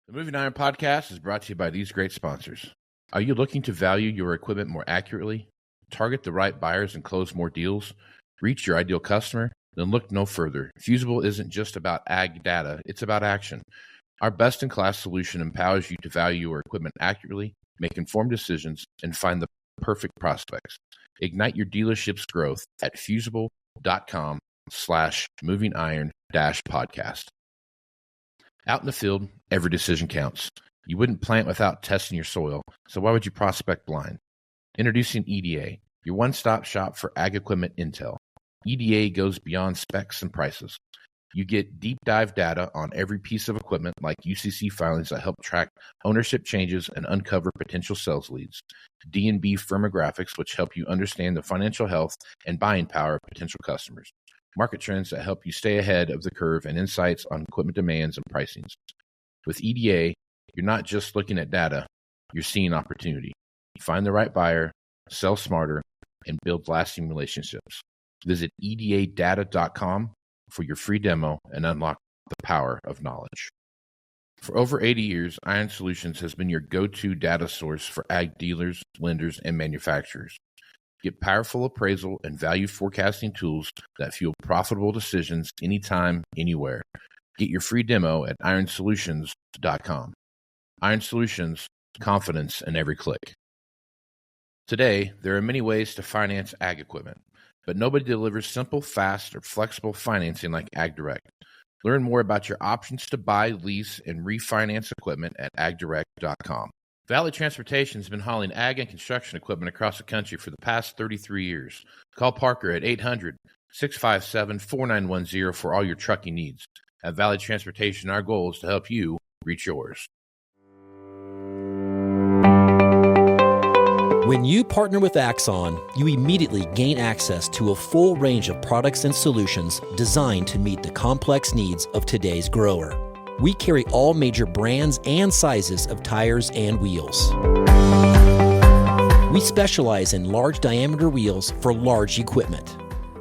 The Moving Iron Podcast is brought to you by these great sponsors. Are you looking to value your equipment more accurately, target the right buyers and close more deals, reach your ideal customer? Then look no further. Fusible isn't just about ag data, it's about action. Our best-in-class solution empowers you to value your equipment accurately, make informed decisions, and find the perfect prospects. Ignite your dealership's growth at fusible.com/movingiron-podcast. Out in the field, every decision counts. You wouldn't plant without testing your soil, so why would you prospect blind? Introducing EDA, your one-stop shop for ag equipment intel. EDA goes beyond specs and prices. You get deep dive data on every piece of equipment like UCC filings that help track ownership changes and uncover potential sales leads. D&B firmographics, which help you understand the financial health and buying power of potential customers. Market trends that help you stay ahead of the curve, and insights on equipment demands and pricings. With EDA, you're not just looking at data, you're seeing opportunity. Find the right buyer, sell smarter, and build lasting relationships. Visit edadata.com for your free demo and unlock the power of knowledge. For over 80 years, Iron Solutions has been your go-to data source for ag dealers, lenders, and manufacturers. Get powerful appraisal and value forecasting tools that fuel profitable decisions anytime, anywhere. Get your free demo at ironsolutions.com. Iron Solutions, confidence in every click. Today, there are many ways to finance ag equipment, but nobody delivers simple, fast, or flexible financing like AgDirect. Learn more about your options to buy, lease, and refinance equipment at agdirect.com. Valley Transportation has been hauling ag and construction equipment across the country for the past 33 years. Call Parker at 800-657-4910 for all your trucking needs. At Valley Transportation, our goal is to help you reach yours. When you partner with Axon, you immediately gain access to a full range of products and solutions designed to meet the complex needs of today's grower. We carry all major brands and sizes of tires and wheels. We specialize in large diameter wheels for large equipment.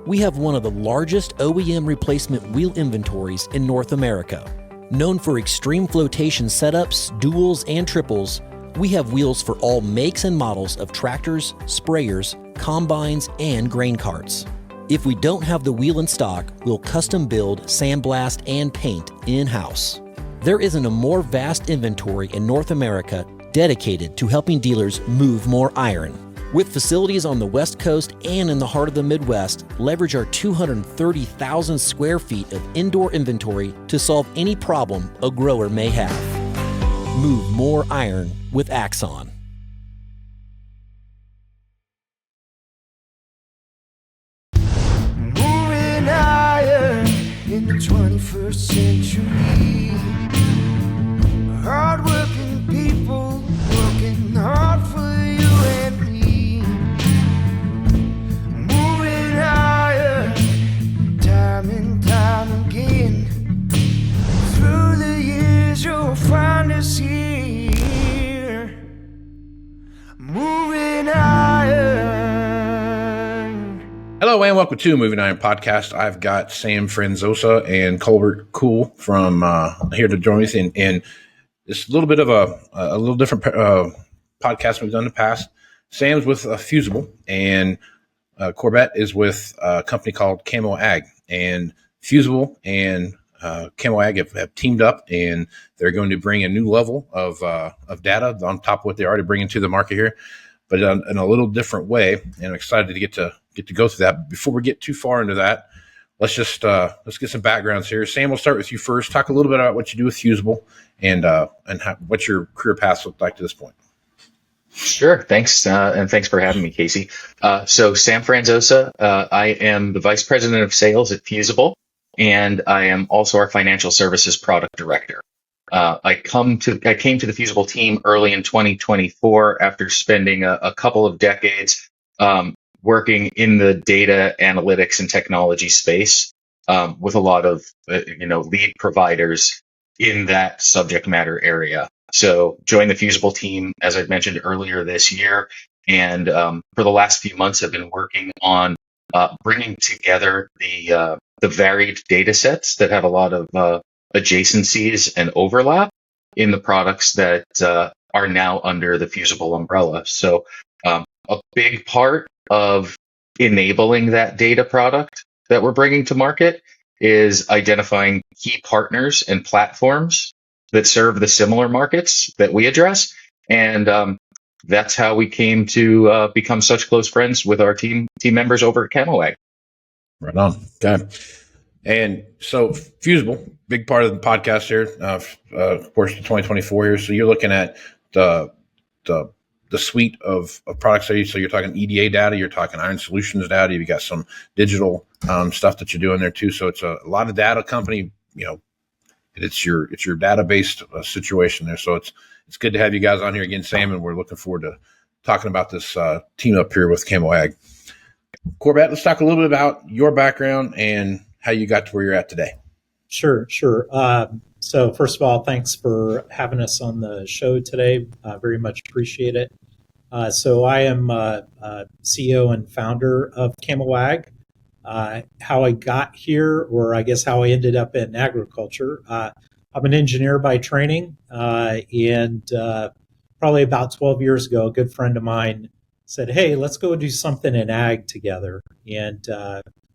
We have one of the largest OEM replacement wheel inventories in North America. Known for extreme flotation setups, duals, and triples, we have wheels for all makes and models of tractors, sprayers, combines, and grain carts. If we don't have the wheel in stock, we'll custom build, sandblast, and paint in-house. There isn't a more vast inventory in North America dedicated to helping dealers move more iron. With facilities on the West Coast and in the heart of the Midwest, leverage our 230,000 square feet of indoor inventory to solve any problem a grower may have. Move more iron with Axon. Moving iron in the 21st century. Hard-working people working hard for you and me. Moving iron time and time again. Through the years you'll find us here. Moving iron. Hello and welcome to Moving Iron Podcast. I've got Sam Franzosa and Colbert Cool from here to join us, and it's a little bit of a little different podcast we've done in the past. Sam's with Fusable, and Corbett is with a company called Camoag. And Fusable and Camoag have teamed up, and they're going to bring a new level of data on top of what they're already bringing to the market here, but in a little different way. And I'm excited to get to go through that. Before we get too far into that, let's get some backgrounds here. Sam, we'll start with you first. Talk a little bit about what you do with Fusable and what your career path looked like to this point. Sure. Thanks. And thanks for having me, Casey. So Sam Franzosa, I am the Vice President of Sales at Fusable, and I am also our Financial Services Product Director. I came to the Fusable team early in 2024 after spending a couple of decades working in the data analytics and technology space with a lot of lead providers in that subject matter area. So joined the Fusable team, as I mentioned earlier this year, and for the last few months have been working on bringing together the varied data sets that have a lot of adjacencies and overlap in the products that are now under the Fusible umbrella. So a big part of enabling that data product that we're bringing to market is identifying key partners and platforms that serve the similar markets that we address. And that's how we came to become such close friends with our team members over at Camoag. Right on. Okay. And so Fusible, big part of the podcast here, of course, the 2024 year. So you're looking at the suite of products. So you're talking EDA data, you're talking Iron Solutions data, you've got some digital stuff that you're doing there too. So it's a lot of data company, it's your data-based situation there. So it's good to have you guys on here again, Sam, and we're looking forward to talking about this team up here with Camoag. Corbett, let's talk a little bit about your background and how you got to where you're at today. Sure. So first of all, thanks for having us on the show today. Very much appreciate it. So I am CEO and founder of Camoag. How I got here, or I guess how I ended up in agriculture. I'm an engineer by training, and probably about 12 years ago, a good friend of mine said, "Hey, let's go do something in ag together." And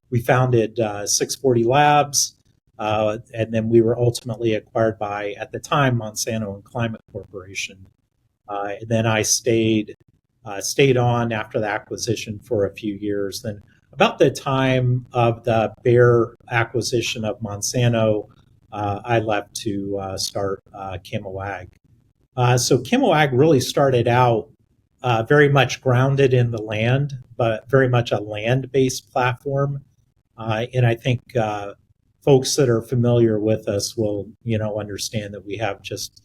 we founded 640 Labs, and then we were ultimately acquired by, at the time, Monsanto and Climate Corporation. And then I stayed on after the acquisition for a few years. Then about the time of the Bayer acquisition of Monsanto, I left to start Camoag. So Camoag really started out very much grounded in the land, but very much a land-based platform. And I think folks that are familiar with us will, understand that we have just,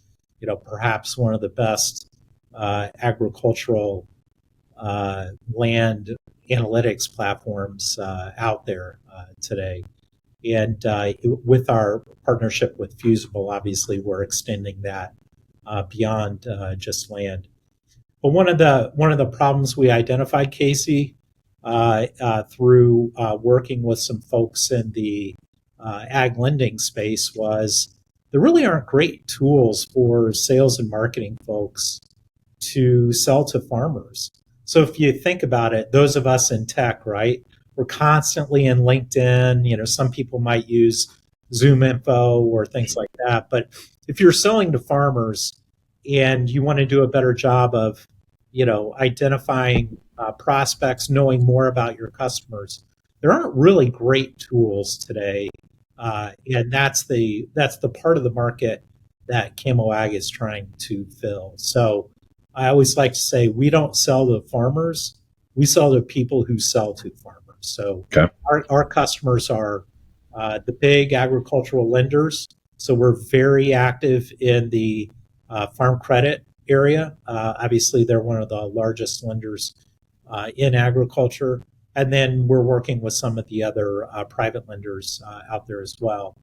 perhaps one of the best agricultural land analytics platforms out there today. And with our partnership with Fusable, obviously, we're extending that beyond just land. But one of the problems we identified, Casey, through working with some folks in the ag lending space was there really aren't great tools for sales and marketing folks to sell to farmers. So if you think about it, those of us in tech, right, we're constantly in LinkedIn. Some people might use Zoom Info or things like that. But if you're selling to farmers and you want to do a better job of, identifying prospects, knowing more about your customers, there aren't really great tools today. And that's the part of the market that Camoag is trying to fill. So I always like to say we don't sell to farmers, we sell to people who sell to farmers. So okay. Our customers are the big agricultural lenders. So we're very active in the farm credit area. Obviously, they're one of the largest lenders in agriculture. And then we're working with some of the other private lenders out there as well.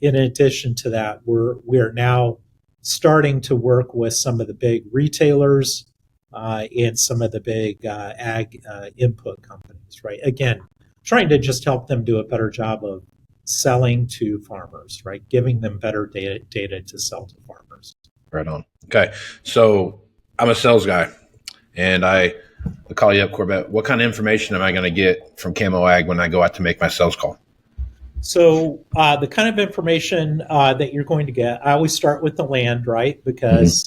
In addition to that, we are now starting to work with some of the big retailers and some of the big ag input companies, right? Again, trying to just help them do a better job of selling to farmers, right? Giving them better data to sell to farmers. Right on. Okay. So I'm a sales guy and I call you up, Corbett. What kind of information am I going to get from Camoag when I go out to make my sales call? So the kind of information that you're going to get, I always start with the land, right? Because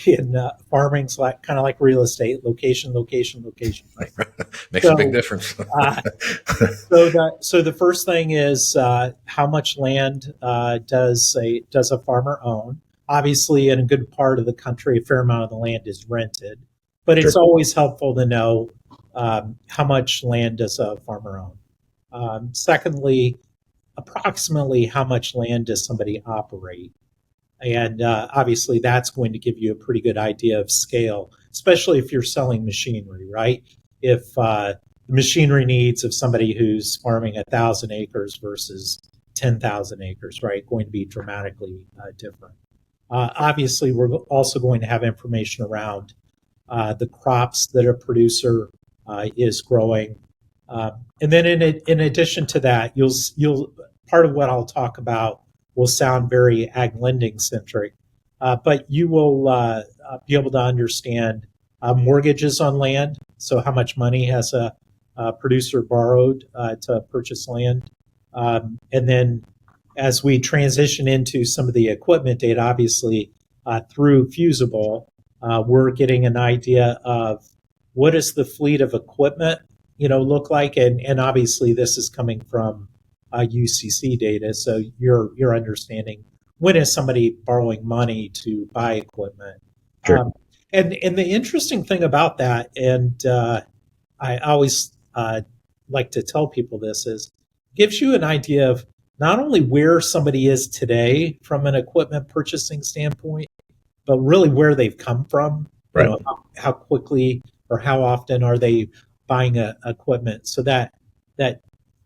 in farming's kind of like real estate, location. Right? Makes a big difference. So the first thing is how much land does a farmer own? Obviously, in a good part of the country, a fair amount of the land is rented, but it's always helpful to know how much land does a farmer own. Secondly, approximately how much land does somebody operate? And obviously, that's going to give you a pretty good idea of scale, especially if you're selling machinery, right? If the machinery needs of somebody who's farming 1,000 acres versus 10,000 acres, right, going to be dramatically different. Obviously, we're also going to have information around the crops that a producer is growing. And then in addition to that, you'll part of what I'll talk about will sound very ag lending centric. but you will be able to understand mortgages on land. So how much money has a producer borrowed to purchase land? And then as we transition into some of the equipment data, obviously through Fusable, we're getting an idea of what does the fleet of equipment, look like, and obviously this is coming from UCC data, so you're understanding when is somebody borrowing money to buy equipment. Sure. And the interesting thing about that, and I always like to tell people this, is gives you an idea of not only where somebody is today from an equipment purchasing standpoint, but really where they've come from. Right. How quickly or how often are they buying equipment? So that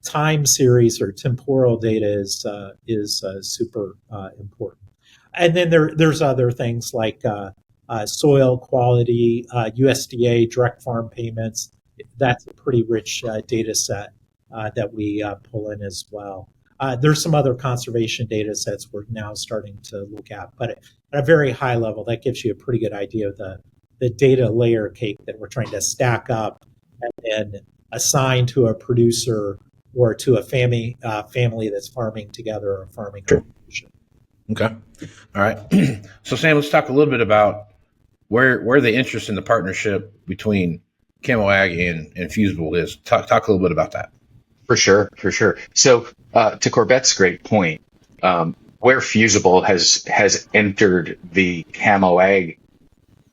time series or temporal data is super important. And then there's other things like soil quality, USDA direct farm payments. That's a pretty rich data set that we pull in as well. There's some other conservation data sets we're now starting to look at, but at a very high level, that gives you a pretty good idea of the data layer cake that we're trying to stack up and then assign to a producer or to a family that's farming together or farming. Sure. Okay. All right. So Sam, let's talk a little bit about where the interest in the partnership between Camoag and Fusable is. Talk a little bit about that. For sure. So to Corbett's great point, where Fusable has entered the Camoag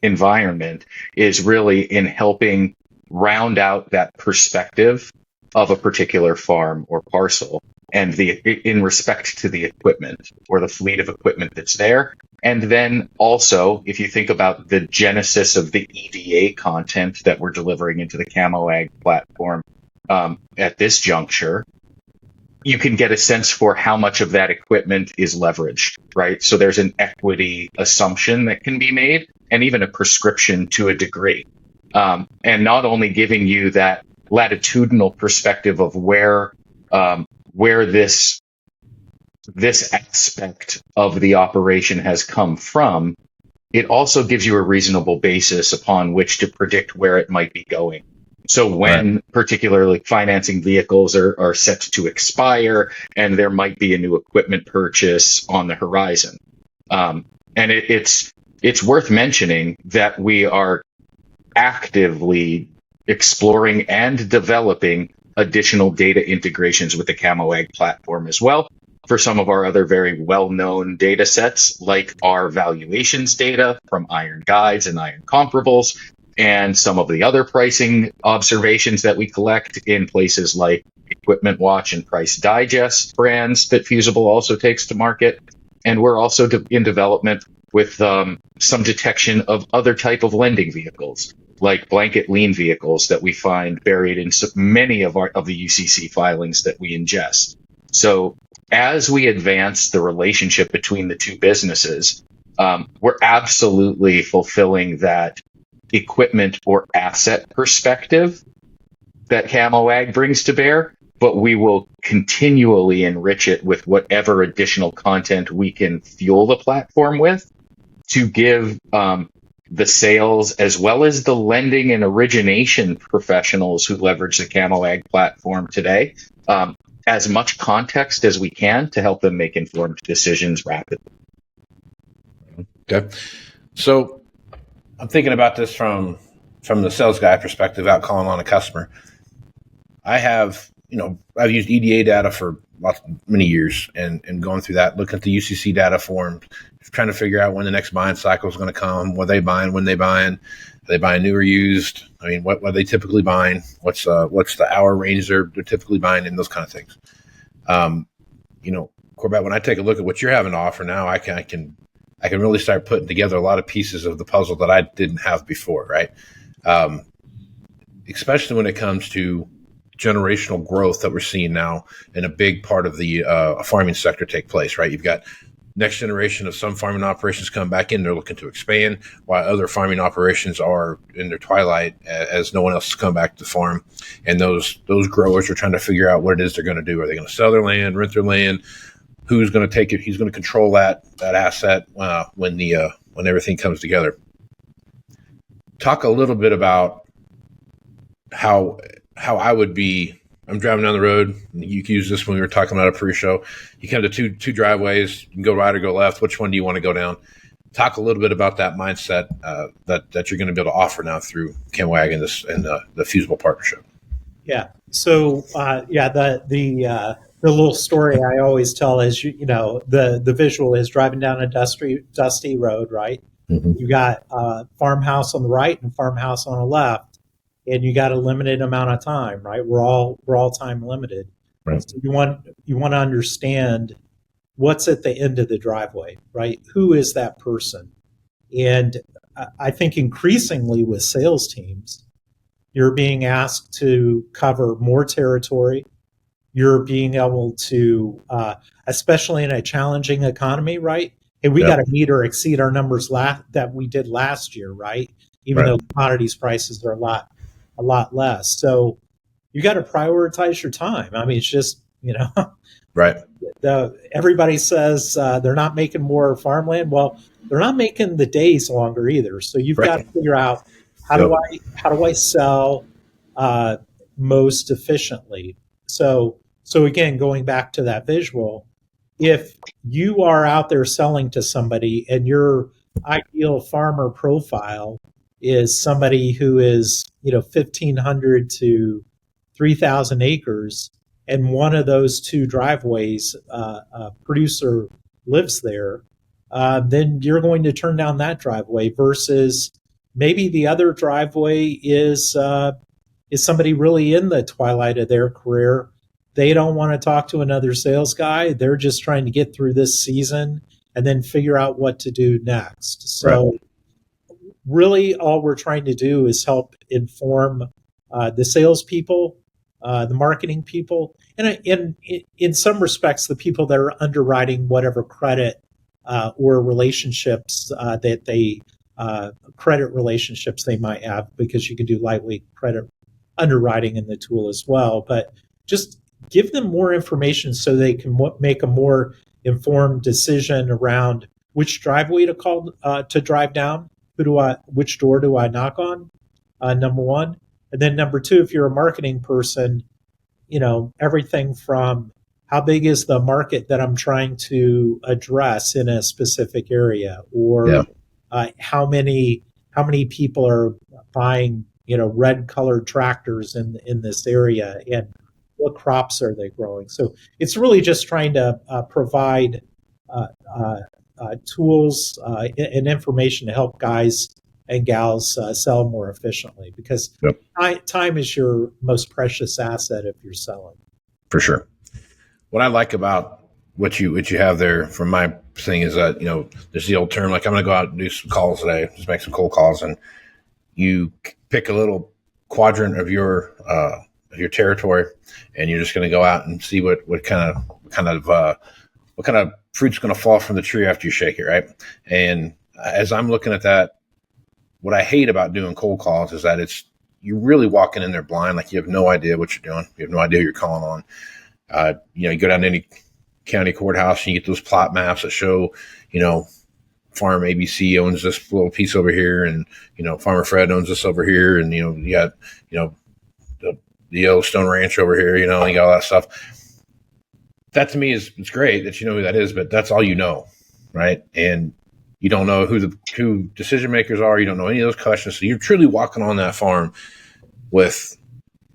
environment is really in helping round out that perspective of a particular farm or parcel and in respect to the equipment or the fleet of equipment that's there. And then also, if you think about the genesis of the EDA content that we're delivering into the Camoag platform at this juncture, you can get a sense for how much of that equipment is leveraged, right? So there's an equity assumption that can be made and even a prescription to a degree. And not only giving you that latitudinal perspective of where this aspect of the operation has come from, it also gives you a reasonable basis upon which to predict where it might be going. So when particularly financing vehicles are set to expire and there might be a new equipment purchase on the horizon. And it's worth mentioning that we are actively exploring and developing additional data integrations with the Camoag platform as well for some of our other very well-known data sets, like our valuations data from Iron Guides and Iron Comparables, and some of the other pricing observations that we collect in places like Equipment Watch and Price Digest brands that Fusable also takes to market. And we're also in development with some detection of other type of lending vehicles, like blanket lien vehicles that we find buried in many of the UCC filings that we ingest. So as we advance the relationship between the two businesses, we're absolutely fulfilling that equipment or asset perspective that Camoag brings to bear, but we will continually enrich it with whatever additional content we can fuel the platform with to give the sales as well as the lending and origination professionals who leverage the Camoag platform today as much context as we can to help them make informed decisions rapidly. Okay. So I'm thinking about this from the sales guy perspective, out calling on a customer. I've used EDA data for many years and going through that, looking at the UCC data form, trying to figure out when the next buying cycle is going to come, what they buying, when they buying, are they buying new or used? I mean, what are they typically buying? What's the hour range they're typically buying, and those kind of things. Corbett, when I take a look at what you're having to offer now, I can really start putting together a lot of pieces of the puzzle that I didn't have before, right? Especially when it comes to generational growth that we're seeing now in a big part of the farming sector take place, right? You've got next generation of some farming operations come back in, they're looking to expand, while other farming operations are in their twilight as no one else has come back to farm. And those growers are trying to figure out what it is they're going to do. Are they going to sell their land, rent their land? who's going to take it. He's going to control that asset when everything comes together. Talk a little bit about how I would be. I'm driving down the road. You can use this when we were talking about a pre-show. You come to two driveways. You can go right or go left. Which one do you want to go down? Talk a little bit about that mindset that you're going to be able to offer now through Camoag and the Fusable partnership. Yeah. So the little story I always tell is the visual is driving down a dusty road, right? Mm-hmm. You got a farmhouse on the right and farmhouse on the left, and you got a limited amount of time, right? We're all time limited. Right. So you want to understand what's at the end of the driveway, right? Who is that person? And I think increasingly with sales teams, you're being asked to cover more territory. You're being able to, especially in a challenging economy, right? Hey, we got to meet or exceed our numbers that we did last year, right? Even though commodities prices are a lot less. So you got to prioritize your time. I mean, it's just, right. Everybody says they're not making more farmland. Well, they're not making the days longer either. So you've got to figure out how do I sell most efficiently. So again, going back to that visual, if you are out there selling to somebody and your ideal farmer profile is somebody who is 1,500 to 3,000 acres, and one of those two driveways, a producer lives there, then you're going to turn down that driveway versus maybe the other driveway is somebody really in the twilight of their career. They don't want to talk to another sales guy. They're just trying to get through this season and then figure out what to do next. So really all we're trying to do is help inform the salespeople, the marketing people, and in some respects, the people that are underwriting whatever credit or relationships credit relationships they might have, because you can do lightweight credit underwriting in the tool as well. But just give them more information so they can make a more informed decision around which driveway to call to drive down. Which door do I knock on? Number one. And then number two, if you're a marketing person, everything from how big is the market that I'm trying to address in a specific area, or how many people are buying, red colored tractors in this area, and what crops are they growing? So it's really just trying to provide tools and information to help guys and gals sell more efficiently, because time is your most precious asset if you're selling. For sure. What I like about what you have there from my thing is that, there's the old term, like, I'm going to go out and do some calls today, just make some cold calls, and you pick a little quadrant of your territory, and you're just going to go out and see what kind of fruit's going to fall from the tree after you shake it, right? And as I'm looking at that, what I hate about doing cold calls is that you're really walking in there blind, like you have no idea what you're doing. You have no idea who you're calling on. You go down to any county courthouse and you get those plot maps that show, Farm ABC owns this little piece over here, and Farmer Fred owns this over here, and you got the Yellowstone Ranch over here, you got all that stuff. That to me it's great that you know who that is, but that's all you know, right? And you don't know who decision makers are. You don't know any of those questions. So you're truly walking on that farm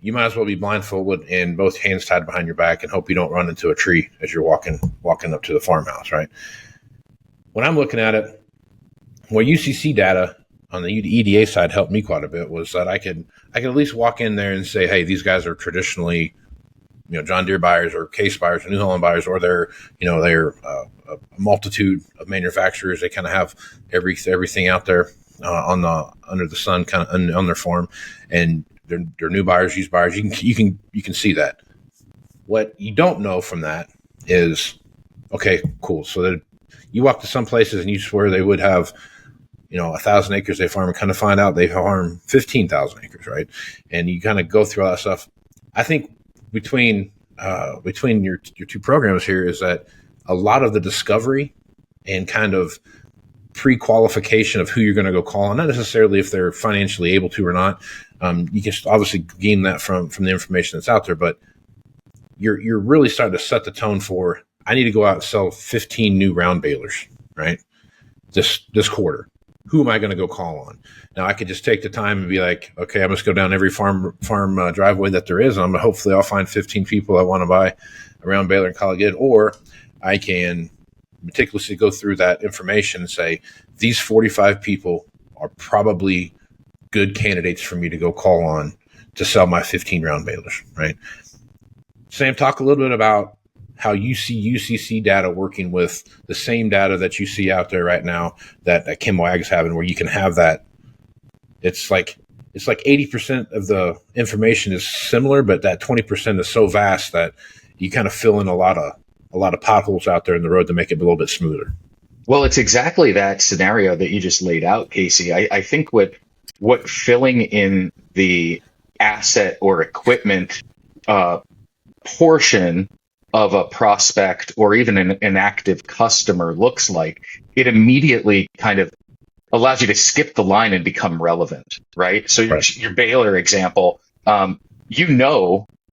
you might as well be blindfolded and both hands tied behind your back and hope you don't run into a tree as you're walking up to the farmhouse, right? When I'm looking at it, where UCC data on the EDA side helped me quite a bit was that I could at least walk in there and say, hey, these guys are traditionally, John Deere buyers or Case buyers or New Holland buyers, or they're a multitude of manufacturers. They kind of have everything out there under the sun, kind of on their farm, and they're new buyers, used buyers. You can see that. What you don't know from that is, okay, cool. So that you walk to some places and you swear they would have 1,000 acres they farm, and kind of find out they farm 15,000 acres, right? And you kind of go through all that stuff. I think between your two programs here is that a lot of the discovery and kind of pre-qualification of who you're going to go call on, not necessarily if they're financially able to or not. You can obviously gain that from the information that's out there, but you're really starting to set the tone for, I need to go out and sell 15 new round balers, right? This quarter. Who am I going to go call on? Now I could just take the time and be like, okay, I'm just go down every farm driveway that there is, and hopefully I'll find 15 people that want to buy a round baler and call it good. Or I can meticulously go through that information and say, these 45 people are probably good candidates for me to go call on to sell my 15 round balers, right? Sam, talk a little bit about how you see UCC data working with the same data that you see out there right now that Camoag is having, where you can have that. It's like 80% of the information is similar, but that 20% is so vast that you kind of fill in a lot of potholes out there in the road to make it a little bit smoother. Well, it's exactly that scenario that you just laid out, Casey. I think what filling in the asset or equipment portion of a prospect or even an active customer looks like, it immediately kind of allows you to skip the line and become relevant, right? So Right. Your Baylor example,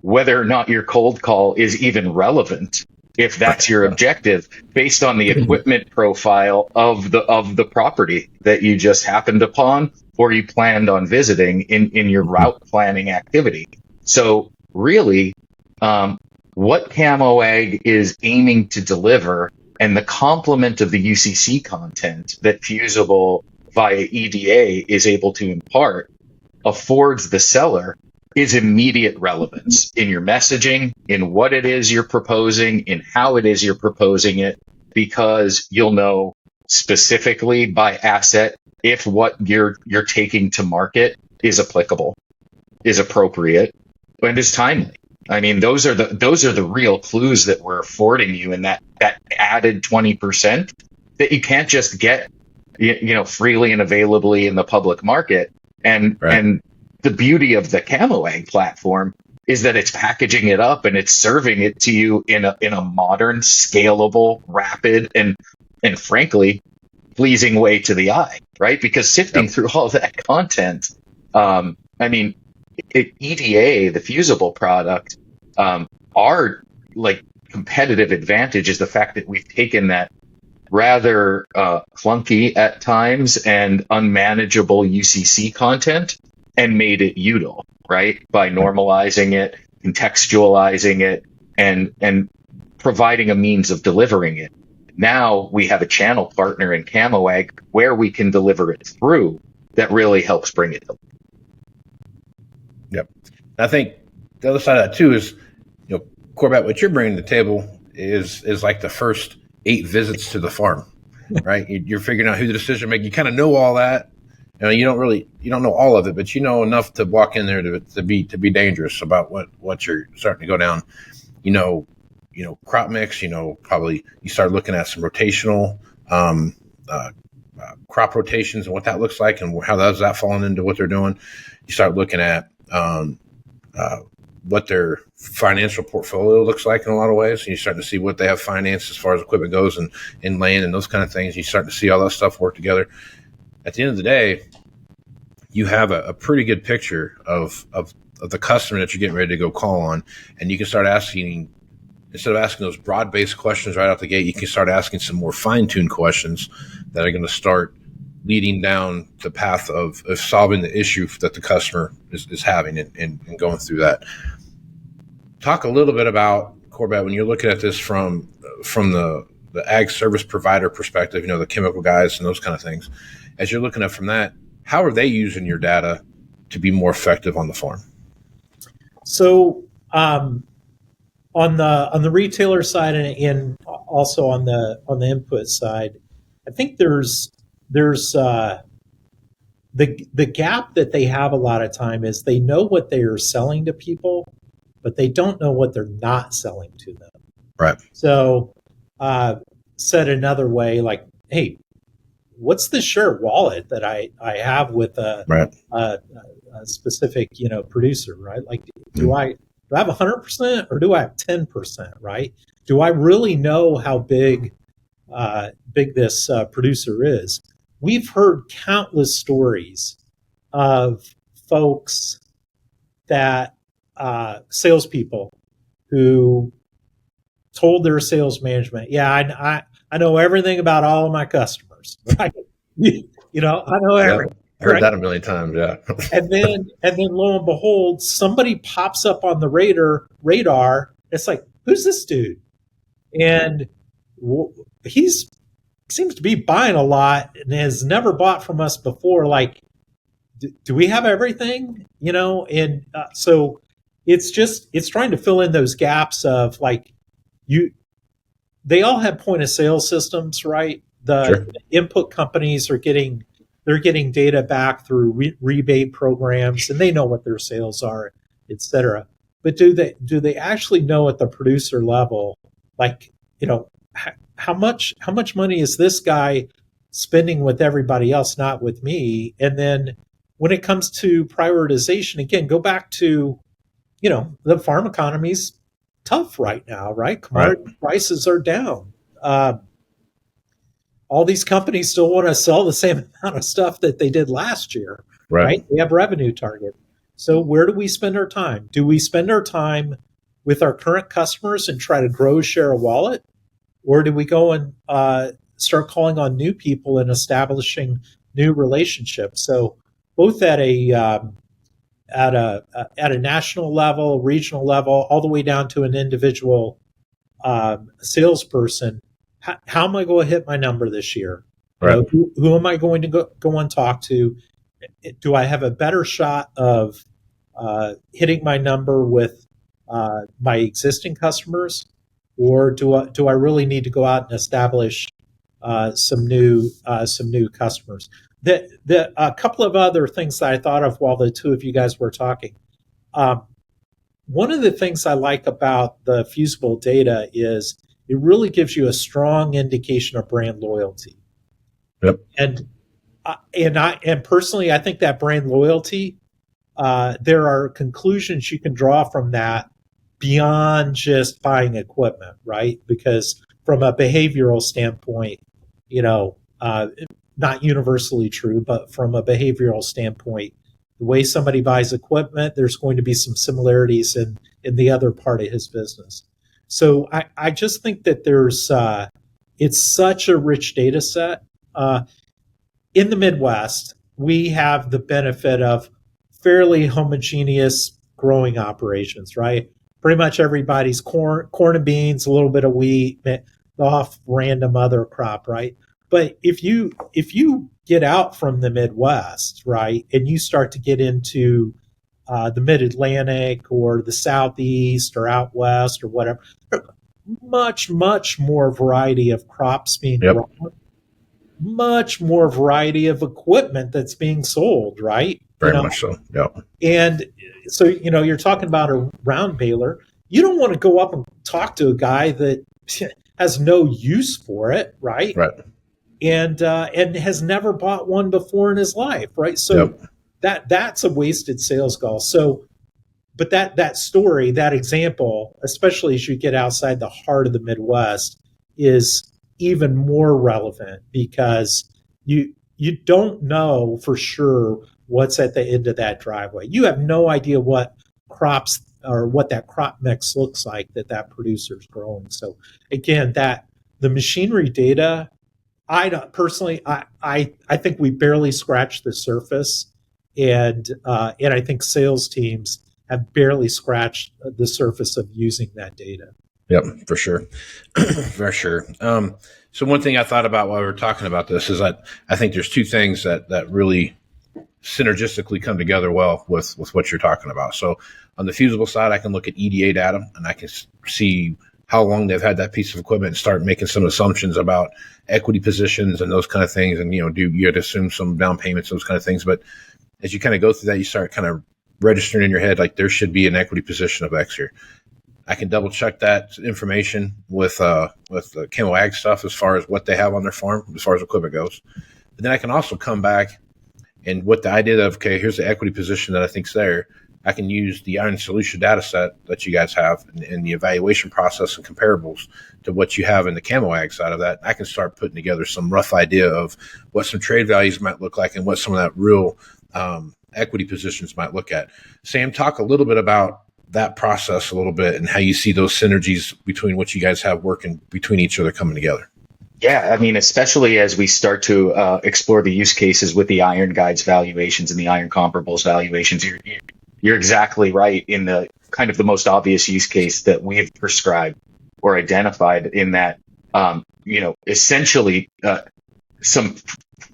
whether or not your cold call is even relevant, if that's your objective, based on the equipment profile of the property that you just happened upon or you planned on visiting in your route planning activity. So really, what Camoag is aiming to deliver and the complement of the UCC content that Fusable via EDA is able to impart affords the seller is immediate relevance in your messaging, in what it is you're proposing, in how it is you're proposing it, because you'll know specifically by asset if what you're taking to market is applicable, is appropriate, and is timely. I mean, those are the real clues that we're affording you in that added 20% that you can't just get, freely and availably in the public market. And Right. and the beauty of the Camoag platform is that it's packaging it up and it's serving it to you in a modern, scalable, rapid, and frankly, pleasing way to the eye, right? Because sifting through all that content, EDA, the Fusable product, our like competitive advantage is the fact that we've taken that rather clunky at times and unmanageable UCC content and made it util, right? By normalizing it, contextualizing it, and providing a means of delivering it. Now we have a channel partner in Camoag where we can deliver it through that really helps bring it to. Yep. I think the other side of that too is, Corbett, what you're bringing to the table is like the first 8 visits to the farm, right? You're figuring out who the decision maker. You kind of know all that. You don't know all of it, but you know enough to walk in there to be dangerous about what you're starting to go down. Crop mix. Probably you start looking at some rotational crop rotations and what that looks like and how does that fall into what they're doing. You start looking at what their financial portfolio looks like in a lot of ways. And you start to see what they have financed as far as equipment goes and land and those kind of things. You start to see all that stuff work together. At the end of the day, you have a pretty good picture of the customer that you're getting ready to go call on. And you can start asking, instead of asking those broad-based questions right out the gate, you can start asking some more fine-tuned questions that are going to start leading down the path of solving the issue that the customer is having and going through that. Talk a little bit about, Corbett, when you're looking at this from the ag service provider perspective, the chemical guys and those kind of things. As you're looking at from that, how are they using your data to be more effective on the farm? So on the retailer side and also on the input side, I think there's the gap that they have a lot of time is they know what they are selling to people, but they don't know what they're not selling to them. Right. So said another way, like, hey, what's the share wallet that I have with a specific producer, right? Like, do I Do I have 100% or do I have 10%, right? Do I really know how big this producer is? We've heard countless stories of folks that salespeople who told their sales management, "Yeah, I know everything about all of my customers, right? I know everything." Heard Right? that a million times. Yeah. and then lo and behold, somebody pops up on the radar. It's like, who's this dude? And he's seems to be buying a lot and has never bought from us before. Like, do we have everything? And so it's trying to fill in those gaps of like they all have point of sale systems, right? The input companies they're getting data back through rebate programs, and they know what their sales are, et cetera. But do they actually know at the producer level, like, how much money is this guy spending with everybody else, not with me? And then when it comes to prioritization, again, go back to, the farm economy's tough right now, right? Commodity prices are down. All these companies still want to sell the same amount of stuff that they did last year, right? They have revenue target. So where do we spend our time? Do we spend our time with our current customers and try to grow share of wallet? Or do we go and start calling on new people and establishing new relationships? So both at a national level, regional level, all the way down to an individual salesperson, how am I going to hit my number this year? Who am I going to go and talk to? Do I have a better shot of hitting my number with my existing customers, or do I really need to go out and establish some new customers? A couple of other things that I thought of while the two of you guys were talking. One of the things I like about the Fusable data is it really gives you a strong indication of brand loyalty. Yep. And personally, I think that brand loyalty, there are conclusions you can draw from that beyond just buying equipment, right? Because from a behavioral standpoint, not universally true, but from a behavioral standpoint, the way somebody buys equipment, there's going to be some similarities in the other part of his business. So I just think that it's such a rich data set. In the Midwest, we have the benefit of fairly homogeneous growing operations, right? Pretty much everybody's corn and beans, a little bit of wheat, off random other crop, right? But if you get out from the Midwest, right, and you start to get into the Mid-Atlantic or the Southeast or out West or whatever, much more variety of crops being grown, much more variety of equipment that's being sold, right? Very much so, yeah. And so, you're talking about a round baler. You don't want to go up and talk to a guy that has no use for it, right? Right. And has never bought one before in his life, right? So that's a wasted sales call. So, but that story, that example, especially as you get outside the heart of the Midwest, is even more relevant because you don't know for sure what's at the end of that driveway. You have no idea what crops or what that crop mix looks like that producer's growing. So again, the machinery data, I think we barely scratched the surface, and I think sales teams have barely scratched the surface of using that data. Yep, for sure. For sure. So one thing I thought about while we were talking about this is that I think there's two things that really synergistically come together well with what you're talking about. So on the Fusable side, I can look at EDA data and I can see how long they've had that piece of equipment and start making some assumptions about equity positions and those kind of things. And, you had to assume some down payments, those kind of things. But as you kind of go through that, you start kind of registering in your head, like there should be an equity position of X here. I can double check that information with the Camoag stuff as far as what they have on their farm, as far as equipment goes. But then I can also come back and with the idea of, okay, here's the equity position that I think's there. I can use the Iron Solution data set that you guys have and the evaluation process and comparables to what you have in the Camoag side of that. I can start putting together some rough idea of what some trade values might look like and what some of that real equity positions might look at. Sam, talk a little bit about that process a little bit and how you see those synergies between what you guys have working between each other coming together. Yeah, I mean, especially as we start to explore the use cases with the Iron Guides valuations and the Iron Comparables valuations, you're exactly right in the kind of the most obvious use case that we have prescribed or identified in that, essentially some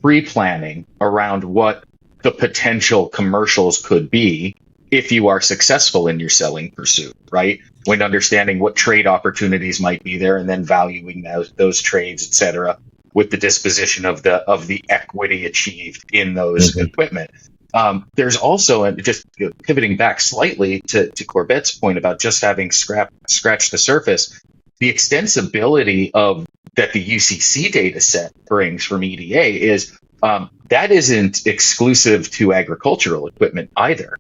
pre-planning around what the potential commercials could be if you are successful in your selling pursuit, right? When understanding what trade opportunities might be there and then valuing those trades, et cetera, with the disposition of the equity achieved in those equipment. There's also, just pivoting back slightly to Corbett's point about just having scratched the surface, the extensibility of that the UCC data set brings from EDA is that isn't exclusive to agricultural equipment either.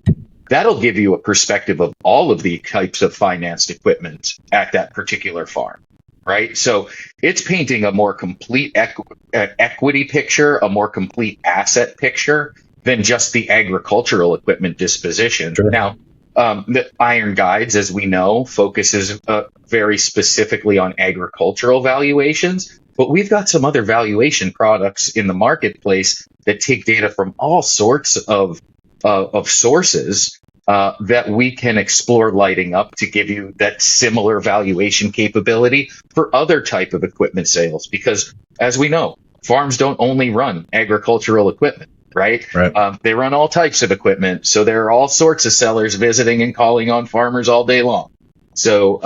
That'll give you a perspective of all of the types of financed equipment at that particular farm, right? So it's painting a more complete equity picture, a more complete asset picture than just the agricultural equipment disposition. Sure. Now, the Iron Guides, as we know, focuses very specifically on agricultural valuations, but we've got some other valuation products in the marketplace that take data from all sorts of sources that we can explore lighting up to give you that similar valuation capability for other type of equipment sales. Because as we know, farms don't only run agricultural equipment, right? They run all types of equipment. So there are all sorts of sellers visiting and calling on farmers all day long. So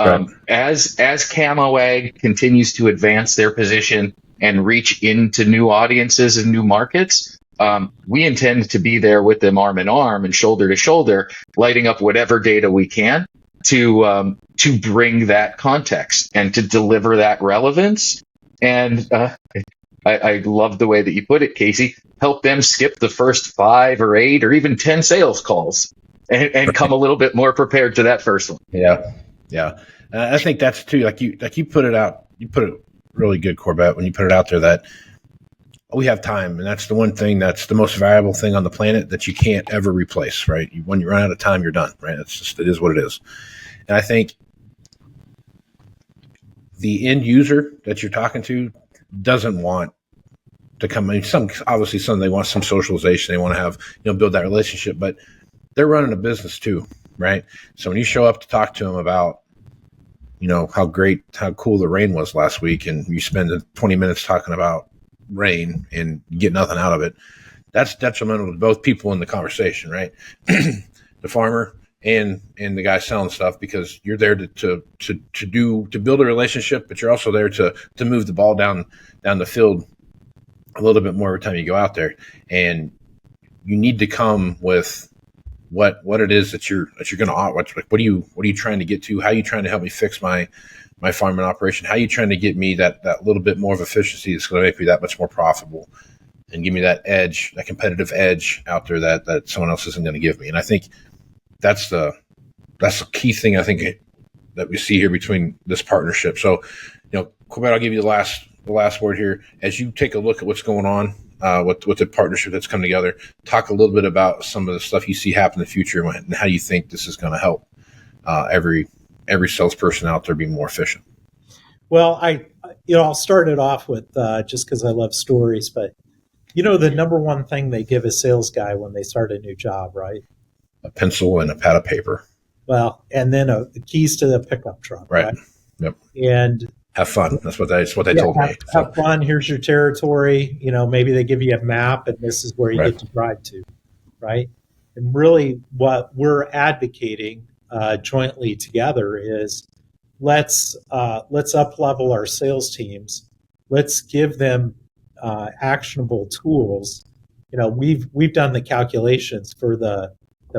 as Camoag continues to advance their position and reach into new audiences and new markets, we intend to be there with them arm in arm and shoulder to shoulder, lighting up whatever data we can to bring that context and to deliver that relevance. And I love the way that you put it, Casey. Help them skip the first 5 or 8 or even 10 sales calls and come a little bit more prepared to that first one. Yeah. I think that's too, like you put it out. You put it really good, Corbett, when you put it out there that we have time, and that's the one thing that's the most valuable thing on the planet that you can't ever replace, right? When you run out of time, you're done, right? It is what it is. And I think the end user that you're talking to doesn't want to come in. Some they want some socialization. They want to have, build that relationship, but they're running a business too, right? So when you show up to talk to them about, how cool the rain was last week, and you spend 20 minutes talking about rain and get nothing out of it, that's detrimental to both people in the conversation, right? The farmer and the guy selling stuff, because you're there to build a relationship, but you're also there to move the ball down the field a little bit more every time you go out there. And you need to come with what it is that you're going to what are you trying to get to? How are you trying to help me fix my farming operation? How are you trying to get me that little bit more of efficiency that's going to make me that much more profitable and give me that edge, that competitive edge out there that someone else isn't going to give me? And I think that's the key thing I think that we see here between this partnership. So, Corbett, I'll give you the last word here. As you take a look at what's going on with the partnership that's come together, talk a little bit about some of the stuff you see happen in the future and how you think this is going to help every salesperson out there be more efficient. Well, I'll start it off with just because I love stories, but the number one thing they give a sales guy when they start a new job, right? A pencil and a pad of paper. Well, and then the keys to the pickup truck, right? Yep. And have fun. That's what they told me. Have fun. Here's your territory. Maybe they give you a map, and this is where you get to drive to, right? And really, what we're advocating jointly together is let's up level our sales teams. Let's give them actionable tools. We've done the calculations for the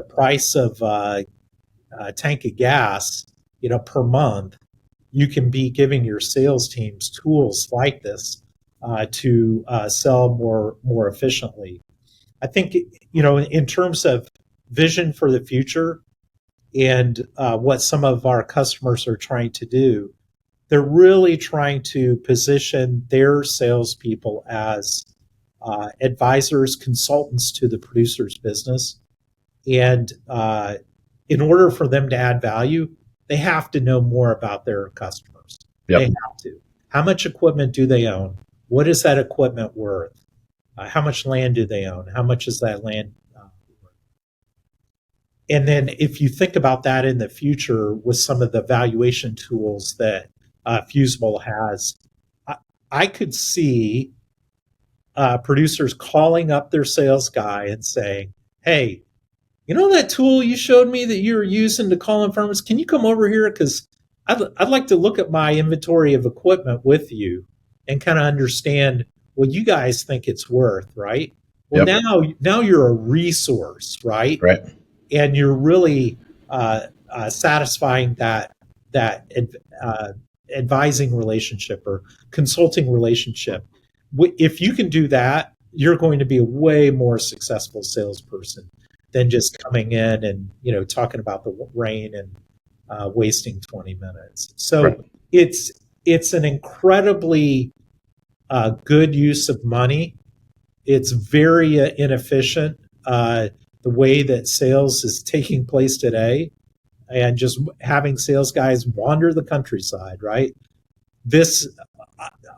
price of a tank of gas, per month. You can be giving your sales teams tools like this to sell more efficiently. I think, in terms of vision for the future, and what some of our customers are trying to do. They're really trying to position their salespeople as advisors, consultants to the producer's business. And in order for them to add value, they have to know more about their customers. Yep. They have to. How much equipment do they own? What is that equipment worth? How much land do they own? How much is that land worth? And then if you think about that in the future with some of the valuation tools that Fusable has, I could see producers calling up their sales guy and saying, hey, you know that tool you showed me that you were using to call in farmers? Can you come over here? Because I'd like to look at my inventory of equipment with you and kind of understand what you guys think it's worth, right? Well, now you're a resource, right? Right. And you're really satisfying that advising relationship or consulting relationship. If you can do that, you're going to be a way more successful salesperson than just coming in and talking about the rain and wasting 20 minutes. So right. It's an incredibly good use of money. It's very inefficient the way that sales is taking place today, and just having sales guys wander the countryside. Right.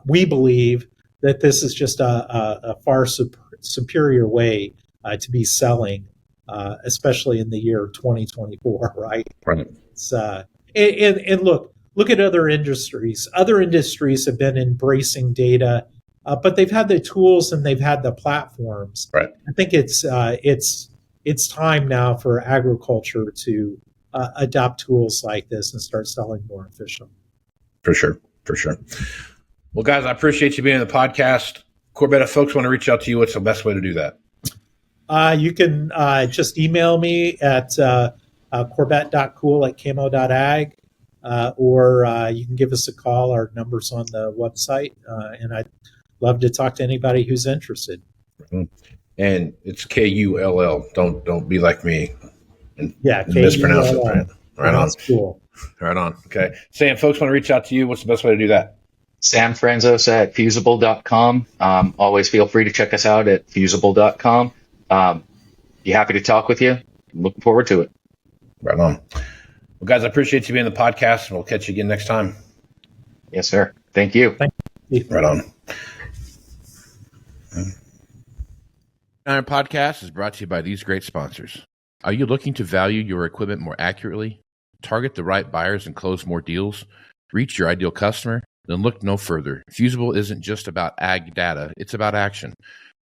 We believe that this is just a far superior way to be selling. Especially in the year 2024, right? Right. It's, and look at other industries. Other industries have been embracing data, but they've had the tools and they've had the platforms. Right. I think it's time now for agriculture to adopt tools like this and start selling more efficiently. For sure. Well, guys, I appreciate you being on the podcast. Corbett, if folks want to reach out to you, what's the best way to do that? You can just email me at corbett.cool@camo.ag, or you can give us a call. Our number's on the website, and I'd love to talk to anybody who's interested. And it's Kull. Don't be like me and mispronounce it. Right on. That's cool. Right on. Okay. Sam, folks want to reach out to you. What's the best way to do that? Sam Franzosa at Fusable.com. Always feel free to check us out at Fusable.com. Be happy to talk with you. Looking forward to it. Right on. Well, guys, I appreciate you being on the podcast, and we'll catch you again next time. Yes, sir. Thank you. Right on. Our podcast is brought to you by these great sponsors. Are you looking to value your equipment more accurately, target the right buyers and close more deals, reach your ideal customer? Then look no further. Fusible isn't just about ag data, it's about action.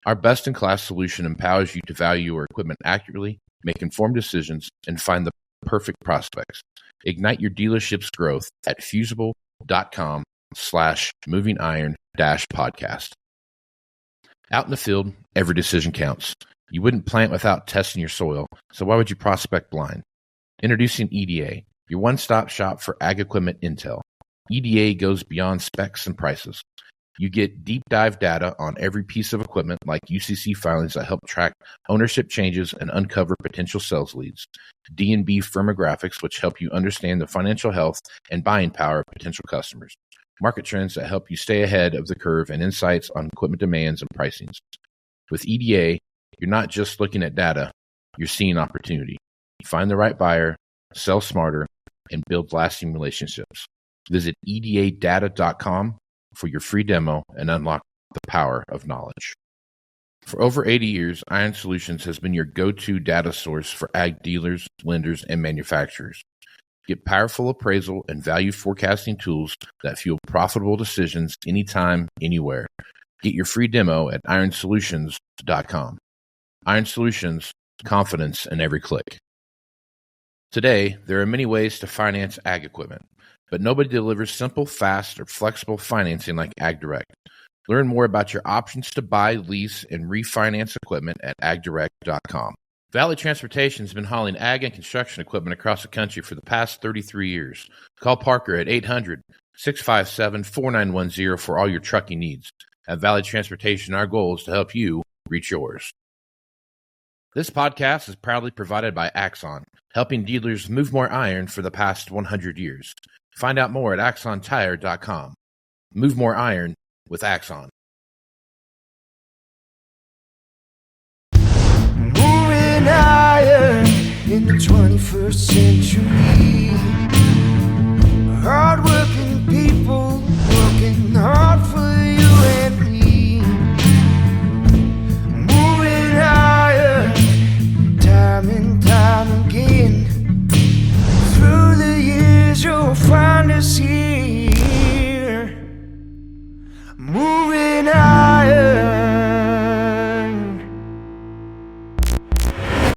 Our best-in-class solution empowers you to value your equipment accurately, make informed decisions, and find the perfect prospects. Ignite your dealership's growth at fusible.com/movingiron-podcast. Out in the field, every decision counts. You wouldn't plant without testing your soil, so why would you prospect blind? Introducing EDA, your one-stop shop for ag equipment intel. EDA goes beyond specs and prices. You get deep dive data on every piece of equipment like UCC filings that help track ownership changes and uncover potential sales leads. D&B firmographics, which help you understand the financial health and buying power of potential customers. Market trends that help you stay ahead of the curve, and insights on equipment demands and pricings. With EDA, you're not just looking at data, you're seeing opportunity. Find the right buyer, sell smarter, and build lasting relationships. Visit edadata.com for your free demo and unlock the power of knowledge. For over 80 years, Iron Solutions has been your go-to data source for ag dealers, lenders, and manufacturers. Get powerful appraisal and value forecasting tools that fuel profitable decisions anytime, anywhere. Get your free demo at ironsolutions.com. Iron Solutions, confidence in every click. Today, there are many ways to finance ag equipment, but nobody delivers simple, fast, or flexible financing like AgDirect. Learn more about your options to buy, lease, and refinance equipment at agdirect.com. Valley Transportation has been hauling ag and construction equipment across the country for the past 33 years. Call Parker at 800-657-4910 for all your trucking needs. At Valley Transportation, our goal is to help you reach yours. This podcast is proudly provided by Axon, helping dealers move more iron for the past 100 years. Find out more at axontire.com. Move more iron with Axon. Moving iron in the 21st century.